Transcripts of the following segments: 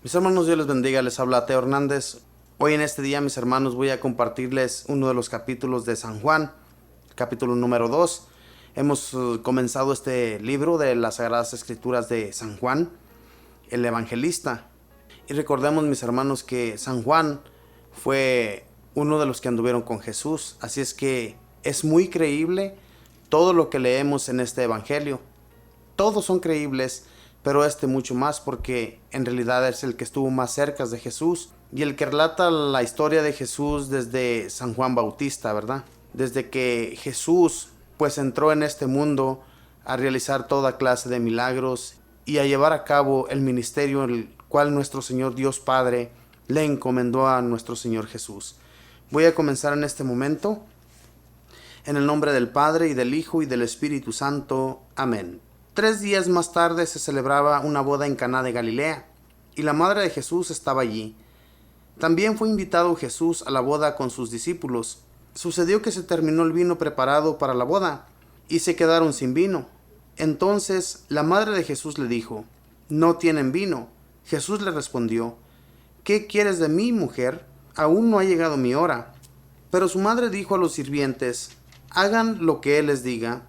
Mis hermanos, Dios les bendiga, les habla Teo Hernández. Hoy en este día, mis hermanos, voy a compartirles uno de los capítulos de San Juan, capítulo número 2. Hemos comenzado este libro de las Sagradas Escrituras de San Juan, el Evangelista. Y recordemos, mis hermanos, que San Juan fue uno de los que anduvieron con Jesús. Así es que es muy creíble todo lo que leemos en este Evangelio. Todos son creíbles, pero este mucho más porque en realidad es el que estuvo más cerca de Jesús y el que relata la historia de Jesús desde San Juan Bautista, ¿verdad? Desde que Jesús pues entró en este mundo a realizar toda clase de milagros y a llevar a cabo el ministerio el cual nuestro Señor Dios Padre le encomendó a nuestro Señor Jesús. Voy a comenzar en este momento. En el nombre del Padre, y del Hijo, y del Espíritu Santo. Amén. 3 días más tarde se celebraba una boda en Caná de Galilea, y la madre de Jesús estaba allí. También fue invitado Jesús a la boda con sus discípulos. Sucedió que se terminó el vino preparado para la boda, y se quedaron sin vino. Entonces la madre de Jesús le dijo: «No tienen vino». Jesús le respondió: «¿Qué quieres de mí, mujer? Aún no ha llegado mi hora». Pero su madre dijo a los sirvientes: «Hagan lo que él les diga».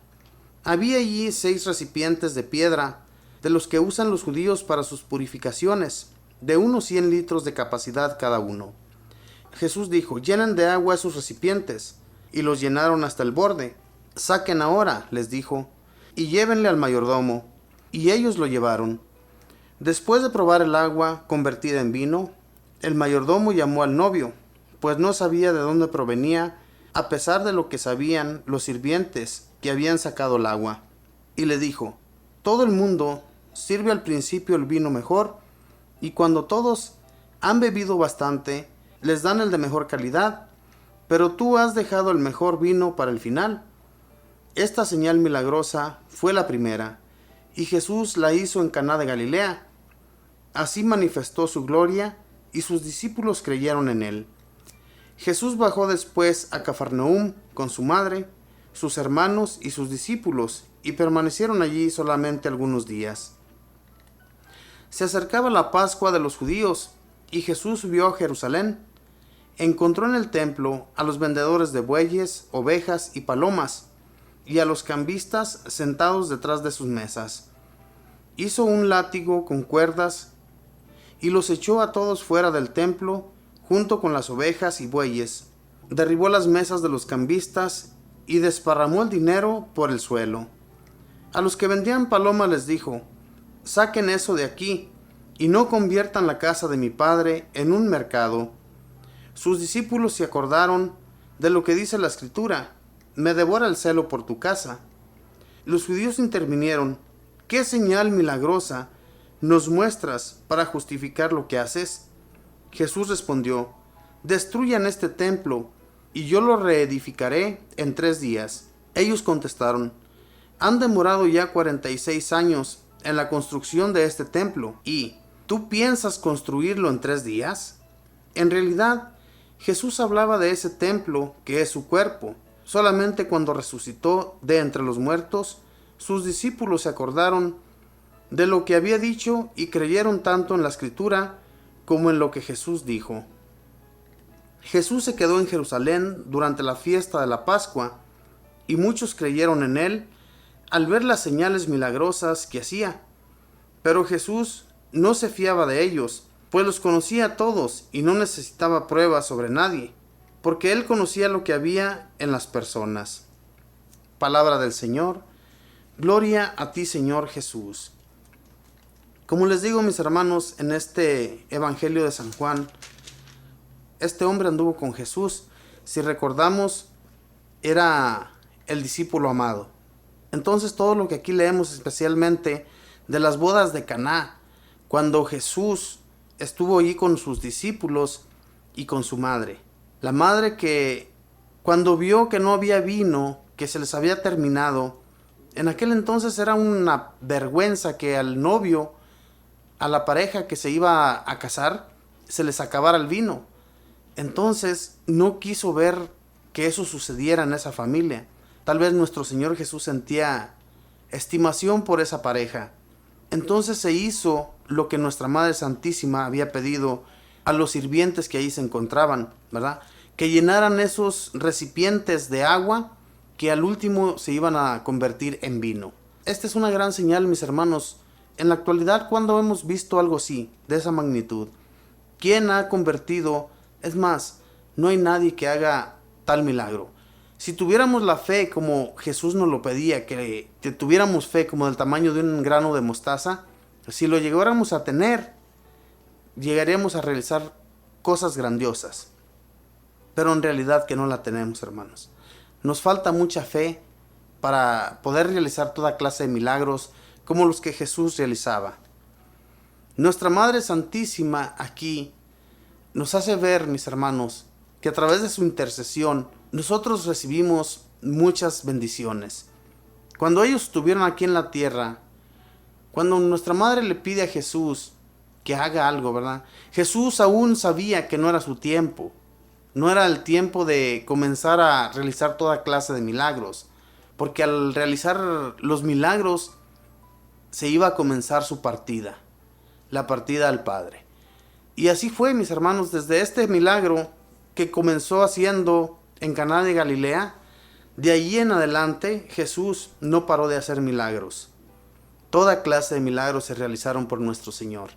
Había allí 6 recipientes de piedra, de los que usan los judíos para sus purificaciones, de unos 100 litros de capacidad cada uno. Jesús dijo: «Llenen de agua esos recipientes», y los llenaron hasta el borde. «Saquen ahora», les dijo, «y llévenle al mayordomo». Y ellos lo llevaron. Después de probar el agua convertida en vino, el mayordomo llamó al novio, pues no sabía de dónde provenía, a pesar de lo que sabían los sirvientes que habían sacado el agua, y le dijo: «Todo el mundo sirve al principio el vino mejor, y cuando todos han bebido bastante, les dan el de mejor calidad, pero tú has dejado el mejor vino para el final». Esta señal milagrosa fue la primera, y Jesús la hizo en Caná de Galilea. Así manifestó su gloria, y sus discípulos creyeron en él. Jesús bajó después a Cafarnaúm con su madre, sus hermanos y sus discípulos, y permanecieron allí solamente algunos días. Se acercaba la Pascua de los judíos, y Jesús subió a Jerusalén. Encontró en el templo a los vendedores de bueyes, ovejas y palomas, y a los cambistas sentados detrás de sus mesas. Hizo un látigo con cuerdas, y los echó a todos fuera del templo, junto con las ovejas y bueyes. Derribó las mesas de los cambistas y desparramó el dinero por el suelo. A los que vendían palomas les dijo: «Saquen eso de aquí, y no conviertan la casa de mi padre en un mercado». Sus discípulos se acordaron de lo que dice la Escritura: «Me devora el celo por tu casa». Los judíos intervinieron: «¿Qué señal milagrosa nos muestras para justificar lo que haces?». Jesús respondió: «Destruyan este templo, y yo lo reedificaré en 3 días». Ellos contestaron: «Han demorado ya 46 años en la construcción de este templo, y ¿tú piensas construirlo en 3 días? En realidad, Jesús hablaba de ese templo que es su cuerpo. Solamente cuando resucitó de entre los muertos, sus discípulos se acordaron de lo que había dicho y creyeron tanto en la Escritura como en lo que Jesús dijo. Jesús se quedó en Jerusalén durante la fiesta de la Pascua, y muchos creyeron en él al ver las señales milagrosas que hacía. Pero Jesús no se fiaba de ellos, pues los conocía a todos y no necesitaba pruebas sobre nadie, porque él conocía lo que había en las personas. Palabra del Señor. Gloria a ti, Señor Jesús. Como les digo, mis hermanos, en este Evangelio de San Juan, este hombre anduvo con Jesús. Si recordamos, era el discípulo amado. Entonces todo lo que aquí leemos, especialmente de las bodas de Caná, cuando Jesús estuvo allí con sus discípulos y con su madre. La madre que cuando vio que no había vino, que se les había terminado, en aquel entonces era una vergüenza que al novio, a la pareja que se iba a casar, se les acabara el vino. Entonces no quiso ver que eso sucediera en esa familia. Tal vez nuestro Señor Jesús sentía estimación por esa pareja. Entonces se hizo lo que nuestra Madre Santísima había pedido a los sirvientes que ahí se encontraban, ¿verdad? Que llenaran esos recipientes de agua que al último se iban a convertir en vino. Esta es una gran señal, mis hermanos. En la actualidad, ¿cuándo hemos visto algo así, de esa magnitud? ¿Quién ha convertido? Es más, no hay nadie que haga tal milagro. Si tuviéramos la fe como Jesús nos lo pedía, que tuviéramos fe como del tamaño de un grano de mostaza, si lo llegáramos a tener, llegaríamos a realizar cosas grandiosas. Pero en realidad que no la tenemos, hermanos. Nos falta mucha fe para poder realizar toda clase de milagros como los que Jesús realizaba. Nuestra Madre Santísima aquí nos hace ver, mis hermanos, que a través de su intercesión nosotros recibimos muchas bendiciones. Cuando ellos estuvieron aquí en la tierra, cuando nuestra Madre le pide a Jesús que haga algo, ¿verdad? Jesús aún sabía que no era su tiempo. No era el tiempo de comenzar a realizar toda clase de milagros, porque al realizar los milagros se iba a comenzar su partida, la partida al Padre. Y así fue, mis hermanos, desde este milagro que comenzó haciendo en Caná de Galilea, de allí en adelante Jesús no paró de hacer milagros. Toda clase de milagros se realizaron por nuestro Señor.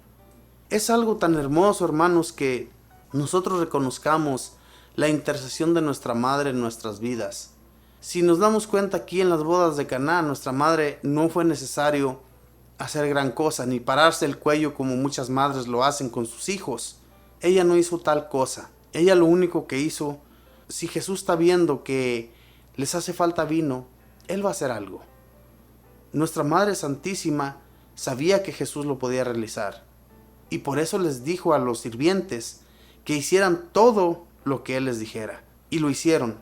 Es algo tan hermoso, hermanos, que nosotros reconozcamos la intercesión de nuestra Madre en nuestras vidas. Si nos damos cuenta, aquí en las bodas de Caná, nuestra Madre no fue necesario hacer gran cosa, ni pararse el cuello como muchas madres lo hacen con sus hijos. Ella no hizo tal cosa. Ella lo único que hizo, si Jesús está viendo que les hace falta vino, Él va a hacer algo. Nuestra Madre Santísima sabía que Jesús lo podía realizar, y por eso les dijo a los sirvientes que hicieran todo lo que Él les dijera, y lo hicieron.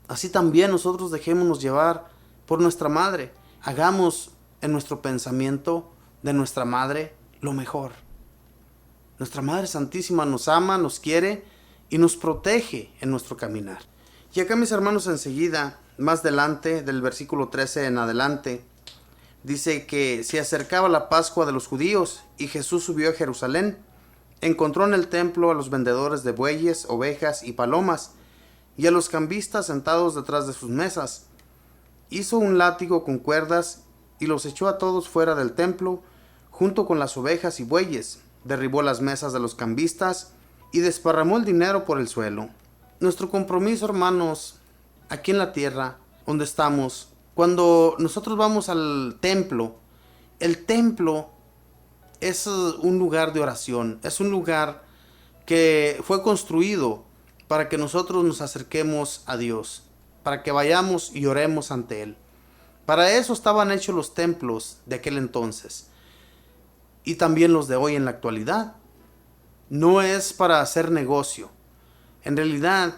Así también nosotros dejémonos llevar por nuestra Madre. Hagamos en nuestro pensamiento de nuestra Madre lo mejor. Nuestra Madre Santísima nos ama, nos quiere y nos protege en nuestro caminar. Y acá, mis hermanos, enseguida, más adelante, del versículo 13 en adelante, dice que se acercaba la Pascua de los judíos y Jesús subió a Jerusalén. Encontró en el templo a los vendedores de bueyes, ovejas y palomas, y a los cambistas sentados detrás de sus mesas. Hizo un látigo con cuerdas y los echó a todos fuera del templo, junto con las ovejas y bueyes. Derribó las mesas de los cambistas y desparramó el dinero por el suelo. Nuestro compromiso, hermanos, aquí en la tierra, donde estamos, cuando nosotros vamos al templo, el templo es un lugar de oración, es un lugar que fue construido para que nosotros nos acerquemos a Dios, para que vayamos y oremos ante Él. Para eso estaban hechos los templos de aquel entonces, y también los de hoy en la actualidad. No es para hacer negocio. En realidad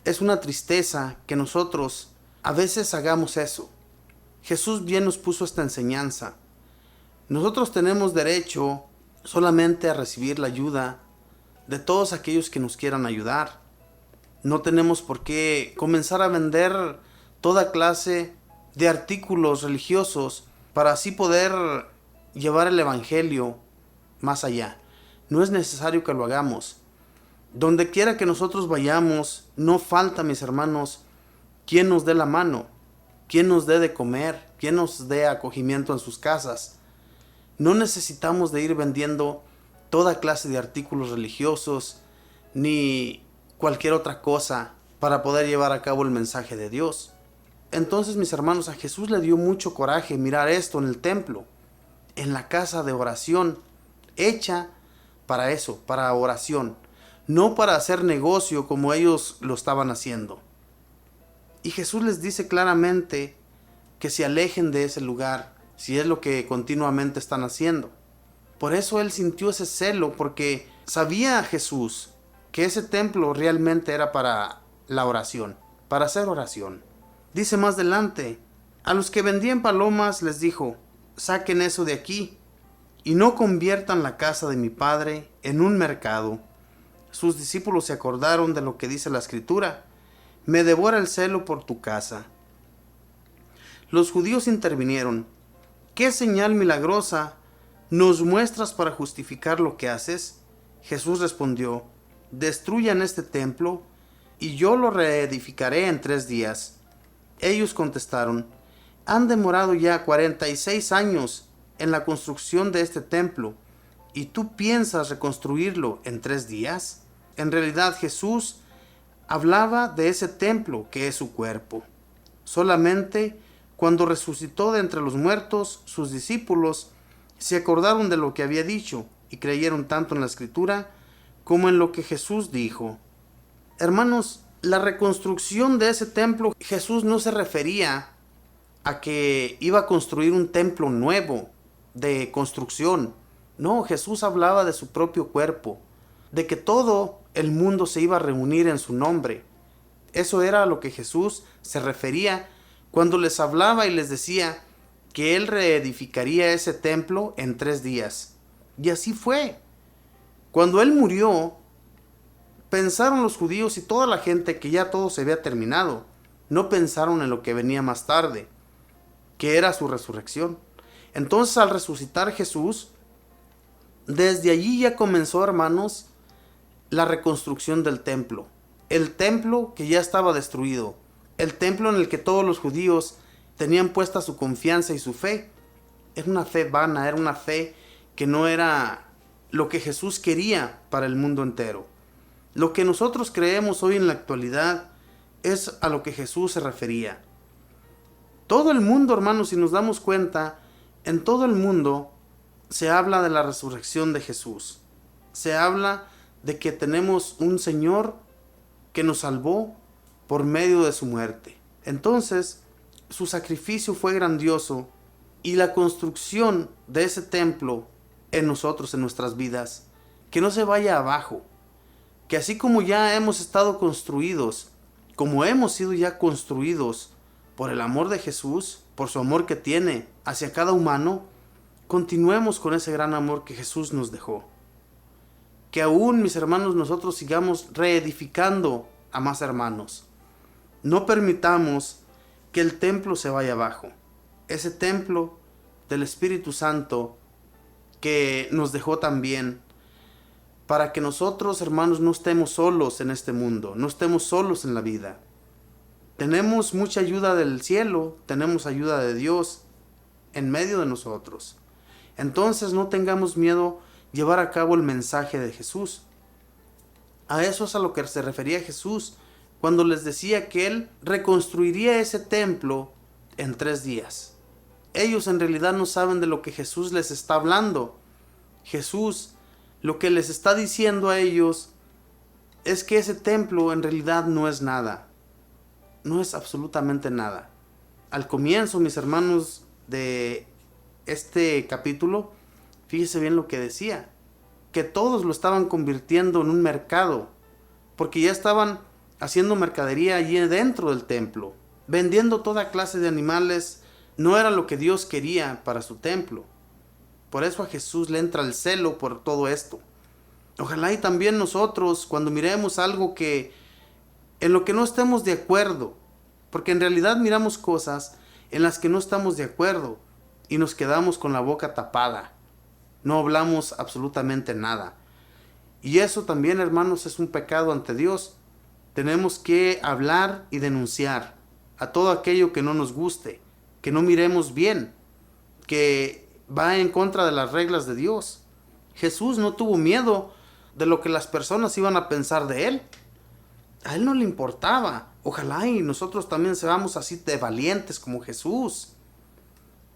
es una tristeza que nosotros a veces hagamos eso. Jesús bien nos puso esta enseñanza. Nosotros tenemos derecho solamente a recibir la ayuda de todos aquellos que nos quieran ayudar. No tenemos por qué comenzar a vender toda clase de artículos religiosos para así poder llevar el evangelio más allá. No es necesario que lo hagamos. Donde quiera que nosotros vayamos, no falta, mis hermanos, quien nos dé la mano, quien nos dé de comer, quien nos dé acogimiento en sus casas. No necesitamos de ir vendiendo toda clase de artículos religiosos ni cualquier otra cosa para poder llevar a cabo el mensaje de Dios. Entonces, mis hermanos, a Jesús le dio mucho coraje mirar esto en el templo, en la casa de oración, hecha para eso, para oración, no para hacer negocio como ellos lo estaban haciendo. Y Jesús les dice claramente que se alejen de ese lugar, si es lo que continuamente están haciendo. Por eso Él sintió ese celo, porque sabía Jesús que ese templo realmente era para la oración, para hacer oración. Dice más adelante, a los que vendían palomas les dijo, saquen eso de aquí y no conviertan la casa de mi Padre en un mercado. Sus discípulos se acordaron de lo que dice la Escritura, me devora el celo por tu casa. Los judíos intervinieron, ¿qué señal milagrosa ¿nos muestras para justificar lo que haces? Jesús respondió, destruyan este templo y yo lo reedificaré en 3 días. Ellos contestaron, han demorado ya 46 años en la construcción de este templo, ¿y tú piensas reconstruirlo en 3 días? En realidad Jesús hablaba de ese templo que es su cuerpo. Solamente cuando resucitó de entre los muertos, sus discípulos se acordaron de lo que había dicho y creyeron tanto en la Escritura como en lo que Jesús dijo. Hermanos, la reconstrucción de ese templo, Jesús no se refería a que iba a construir un templo nuevo de construcción. No, Jesús hablaba de su propio cuerpo, de que todo el mundo se iba a reunir en su nombre. Eso era a lo que Jesús se refería cuando les hablaba y les decía que Él reedificaría ese templo en 3 días. Y así fue. Cuando Él murió, pensaron los judíos y toda la gente que ya todo se había terminado. No pensaron en lo que venía más tarde, que era su resurrección. Entonces, al resucitar Jesús, desde allí ya comenzó, hermanos, la reconstrucción del templo. El templo que ya estaba destruido. El templo en el que todos los judíos tenían puesta su confianza y su fe. Era una fe vana, era una fe que no era lo que Jesús quería para el mundo entero. Lo que nosotros creemos hoy en la actualidad es a lo que Jesús se refería. Todo el mundo, hermanos, si nos damos cuenta, en todo el mundo se habla de la resurrección de Jesús. Se habla de que tenemos un Señor que nos salvó por medio de su muerte. Entonces, su sacrificio fue grandioso y la construcción de ese templo en nosotros, en nuestras vidas, que no se vaya abajo. Que así como ya hemos estado construidos, como hemos sido ya construidos por el amor de Jesús, por su amor que tiene hacia cada humano, continuemos con ese gran amor que Jesús nos dejó. Que aún, mis hermanos, nosotros sigamos reedificando a más hermanos. No permitamos que el templo se vaya abajo. Ese templo del Espíritu Santo que nos dejó también, para que nosotros, hermanos, no estemos solos en este mundo, no estemos solos en la vida. Tenemos mucha ayuda del cielo, tenemos ayuda de Dios en medio de nosotros. Entonces no tengamos miedo llevar a cabo el mensaje de Jesús. A eso es a lo que se refería Jesús cuando les decía que Él reconstruiría ese templo en 3 días. Ellos en realidad no saben de lo que Jesús les está hablando. Jesús lo que les está diciendo a ellos es que ese templo en realidad no es nada. No es absolutamente nada. Al comienzo, mis hermanos, de este capítulo, fíjese bien lo que decía, que todos lo estaban convirtiendo en un mercado, porque ya estaban haciendo mercadería allí dentro del templo, vendiendo toda clase de animales. No era lo que Dios quería para su templo. Por eso a Jesús le entra el celo por todo esto. Ojalá y también nosotros, cuando miremos algo en lo que no estemos de acuerdo, porque en realidad miramos cosas en las que no estamos de acuerdo y nos quedamos con la boca tapada. No hablamos absolutamente nada. Y eso también, hermanos, es un pecado ante Dios. Tenemos que hablar y denunciar a todo aquello que no nos guste, que no miremos bien, que va en contra de las reglas de Dios. Jesús no tuvo miedo de lo que las personas iban a pensar de Él. A Él no le importaba. Ojalá y nosotros también seamos así de valientes como Jesús.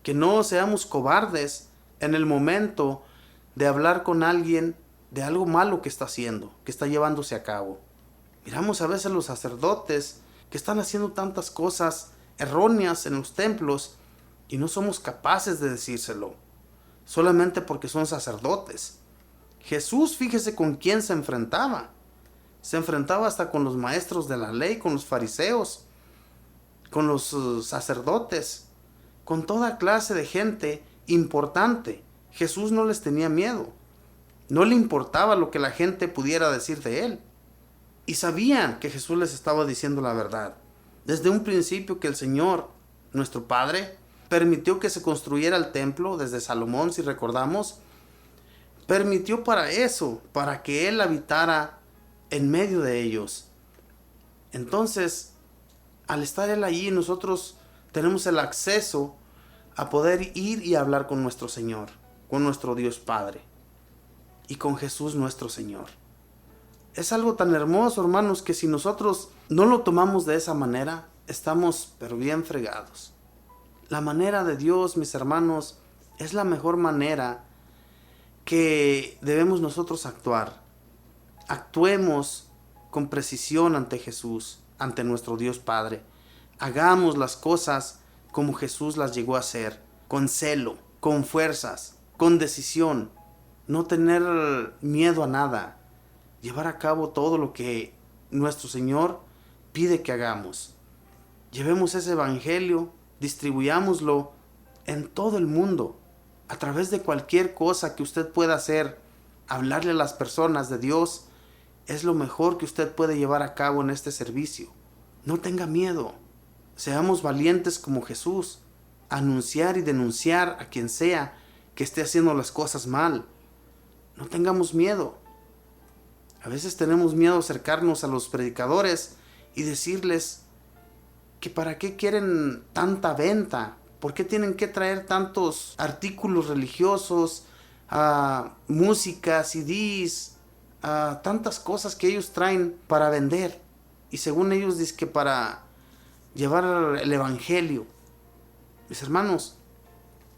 Que no seamos cobardes en el momento de hablar con alguien de algo malo que está haciendo, que está llevándose a cabo. Miramos a veces los sacerdotes que están haciendo tantas cosas erróneas en los templos y no somos capaces de decírselo, solamente porque son sacerdotes. Jesús, fíjese con quién se enfrentaba. Se enfrentaba hasta con los maestros de la ley, con los fariseos, con los sacerdotes, con toda clase de gente importante. Jesús no les tenía miedo. No le importaba lo que la gente pudiera decir de Él. Y sabían que Jesús les estaba diciendo la verdad. Desde un principio que el Señor, nuestro Padre, permitió que se construyera el templo, desde Salomón, si recordamos, permitió para eso, para que Él habitara en medio de ellos. Entonces, al estar Él allí, nosotros tenemos el acceso a poder ir y hablar con nuestro Señor, con nuestro Dios Padre y con Jesús nuestro Señor. Es algo tan hermoso, hermanos, que si nosotros no lo tomamos de esa manera, estamos pero bien fregados. La manera de Dios, mis hermanos, es la mejor manera que debemos nosotros actuar. Actuemos con precisión ante Jesús, ante nuestro Dios Padre. Hagamos las cosas como Jesús las llegó a hacer, con celo, con fuerzas, con decisión. No tener miedo a nada. Llevar a cabo todo lo que nuestro Señor pide que hagamos. Llevemos ese evangelio, distribuyámoslo en todo el mundo, a través de cualquier cosa que usted pueda hacer. Hablarle a las personas de Dios es lo mejor que usted puede llevar a cabo en este servicio. No tenga miedo, seamos valientes como Jesús, anunciar y denunciar a quien sea que esté haciendo las cosas mal. No tengamos miedo. A veces tenemos miedo a acercarnos a los predicadores y decirles que para qué quieren tanta venta, por qué tienen que traer tantos artículos religiosos, música, CDs, tantas cosas que ellos traen para vender. Y según ellos dicen que para llevar el evangelio. Mis hermanos,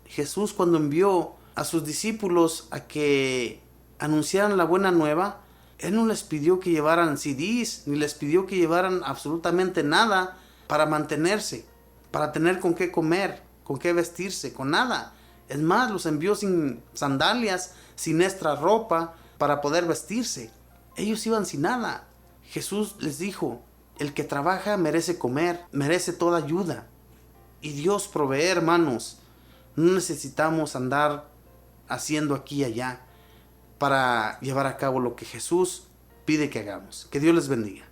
Jesús cuando envió a sus discípulos a que anunciaran la buena nueva, Él no les pidió que llevaran CDs, ni les pidió que llevaran absolutamente nada para mantenerse, para tener con qué comer, con qué vestirse, con nada. Es más, los envió sin sandalias, sin extra ropa para poder vestirse. Ellos iban sin nada. Jesús les dijo, el que trabaja merece comer, merece toda ayuda. Y Dios provee, hermanos. No necesitamos andar haciendo aquí y allá para llevar a cabo lo que Jesús pide que hagamos. Que Dios les bendiga.